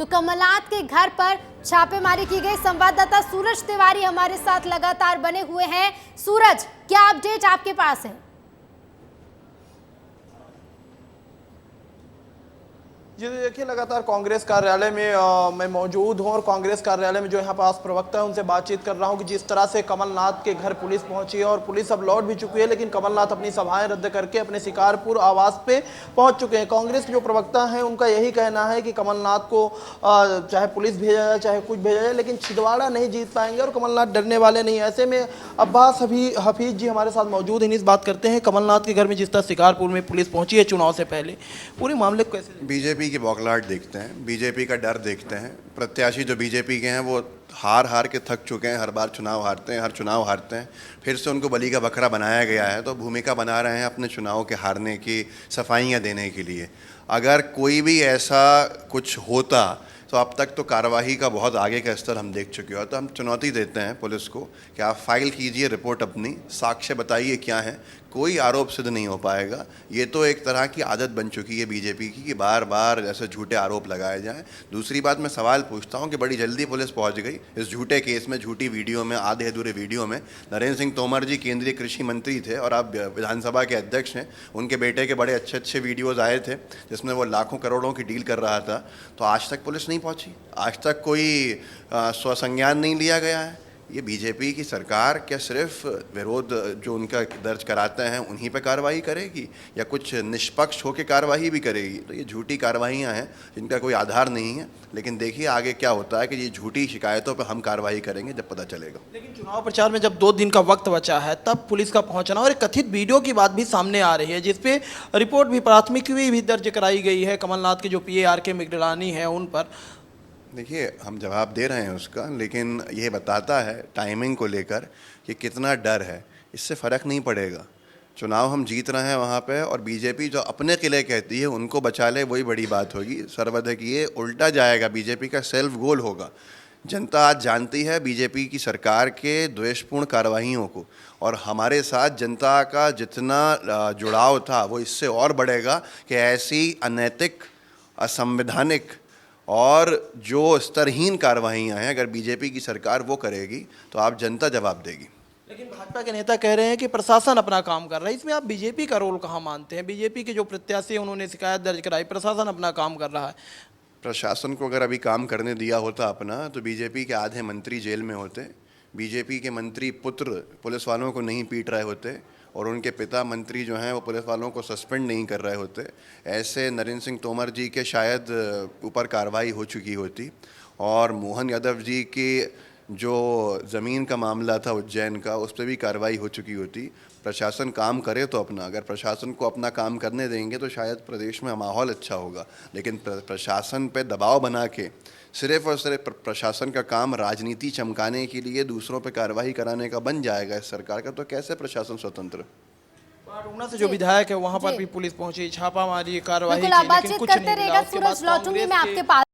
तो कमलनाथ के घर पर छापेमारी की गई। संवाददाता सूरज तिवारी हमारे साथ लगातार बने हुए हैं। सूरज, क्या अपडेट आपके पास है? जी देखिए, लगातार कांग्रेस कार्यालय में मैं मौजूद हूं और कांग्रेस कार्यालय में जो यहाँ पास प्रवक्ता है उनसे बातचीत कर रहा हूं कि जिस तरह से कमलनाथ के घर पुलिस पहुंची है और पुलिस अब लौट भी चुकी है, लेकिन कमलनाथ अपनी सभाएं रद्द करके अपने शिकारपुर आवास पे पहुंच चुके हैं। कांग्रेस के जो प्रवक्ता हैं उनका यही कहना है कि कमलनाथ को चाहे पुलिस भेजा जाए चाहे कुछ भेजा जाए, लेकिन छिंदवाड़ा नहीं जीत पाएंगे और कमलनाथ डरने वाले नहीं। ऐसे में अब्बास हफीज जी हमारे साथ मौजूद हैं। इस बात करते हैं कमलनाथ के घर में जिस तरह शिकारपुर में पुलिस पहुंची है चुनाव से पहले, पूरे मामले को कैसे? बीजेपी की बौखलाहट देखते हैं, बीजेपी का डर देखते हैं। प्रत्याशी जो बीजेपी के हैं वो हार के थक चुके हैं, हर बार चुनाव हारते हैं, हर चुनाव हारते हैं। फिर से उनको बलि का बकरा बनाया गया है, तो भूमिका बना रहे हैं अपने चुनाव के हारने की सफाइयाँ देने के लिए। अगर कोई भी ऐसा कुछ होता तो अब तक तो कार्यवाही का बहुत आगे का स्तर हम देख चुके हो। तो हम चुनौती देते हैं पुलिस को कि आप फाइल कीजिए रिपोर्ट, अपनी साक्ष्य बताइए क्या है। कोई आरोप सिद्ध नहीं हो पाएगा। ये तो एक तरह की आदत बन चुकी है बीजेपी की कि बार बार ऐसे झूठे आरोप लगाए जाएं। दूसरी बात, मैं सवाल पूछता हूं कि बड़ी जल्दी पुलिस पहुंच गई इस झूठे केस में, झूठी वीडियो में, आधे अधूरे वीडियो में। नरेंद्र सिंह तोमर जी केंद्रीय कृषि मंत्री थे और आप विधानसभा के अध्यक्ष हैं। उनके बेटे के बड़े अच्छे वीडियोज़ आए थे जिसमें वो लाखों करोड़ों की डील कर रहा था। तो आज तक पुलिस नहीं पहुँची, आज तक कोई स्वसंज्ञान नहीं लिया गया है। ये बीजेपी की सरकार क्या सिर्फ विरोध जो उनका दर्ज कराते हैं उन्हीं पे कार्रवाई करेगी या कुछ निष्पक्ष होकर कार्रवाई भी करेगी? तो ये झूठी कार्रवाइयाँ हैं जिनका कोई आधार नहीं है। लेकिन देखिए आगे क्या होता है कि ये झूठी शिकायतों पे हम कार्रवाई करेंगे जब पता चलेगा। लेकिन चुनाव प्रचार में जब 2 दिन का वक्त बचा है तब पुलिस का पहुंचना और एक कथित वीडियो की बात भी सामने आ रही है जिसपे रिपोर्ट भी, प्राथमिकी भी दर्ज कराई गई है कमलनाथ के जो PA RK मिगलानी है उन पर। देखिए, हम जवाब दे रहे हैं उसका, लेकिन ये बताता है टाइमिंग को लेकर कि कितना डर है। इससे फ़र्क नहीं पड़ेगा। चुनाव हम जीत रहे हैं वहाँ पे, और बीजेपी जो अपने किले कहती है उनको बचा ले, वही बड़ी बात होगी। सर्वाधिक ये उल्टा जाएगा, बीजेपी का सेल्फ गोल होगा। जनता आज जानती है बीजेपी की सरकार के द्वेषपूर्ण कार्रवाइयों को, और हमारे साथ जनता का जितना जुड़ाव था वो इससे और बढ़ेगा कि ऐसी अनैतिक, असंवैधानिक और जो स्तरहीन कार्रवाइयाँ हैं अगर बीजेपी की सरकार वो करेगी तो आप जनता जवाब देगी। लेकिन भाजपा के नेता कह रहे हैं कि प्रशासन अपना काम कर रहा है। इसमें आप बीजेपी का रोल कहाँ मानते हैं? बीजेपी के जो प्रत्याशी हैं उन्होंने शिकायत दर्ज कराई, प्रशासन अपना काम कर रहा है। प्रशासन को अगर अभी काम करने दिया होता अपना तो बीजेपी के आधे मंत्री जेल में होते, बीजेपी के मंत्री पुत्र पुलिस वालों को नहीं पीट रहे होते, और उनके पिता मंत्री जो हैं वो पुलिस वालों को सस्पेंड नहीं कर रहे होते। ऐसे नरेंद्र सिंह तोमर जी के शायद ऊपर कार्रवाई हो चुकी होती, और मोहन यादव जी की जो ज़मीन का मामला था उज्जैन का, उस पर भी कार्रवाई हो चुकी होती। प्रशासन काम करे तो अपना, अगर प्रशासन को अपना काम करने देंगे तो शायद प्रदेश में माहौल अच्छा होगा। लेकिन प्रशासन पे दबाव बना के सिर्फ और सिर्फ प्रशासन का काम राजनीति चमकाने के लिए दूसरों पे कार्रवाई कराने का बन जाएगा इस सरकार का, तो कैसे प्रशासन स्वतंत्र? पाटुना से जो विधायक है वहां पर भी पुलिस पहुंची, छापा मारी, कार्रवाई की, बिल्कुल, आप लेकिन बातचीत कुछ करते नहीं मिला। रहेगा उसके बाद सूरज, लौटूंगी कांग्रेस मैं के आपके पास।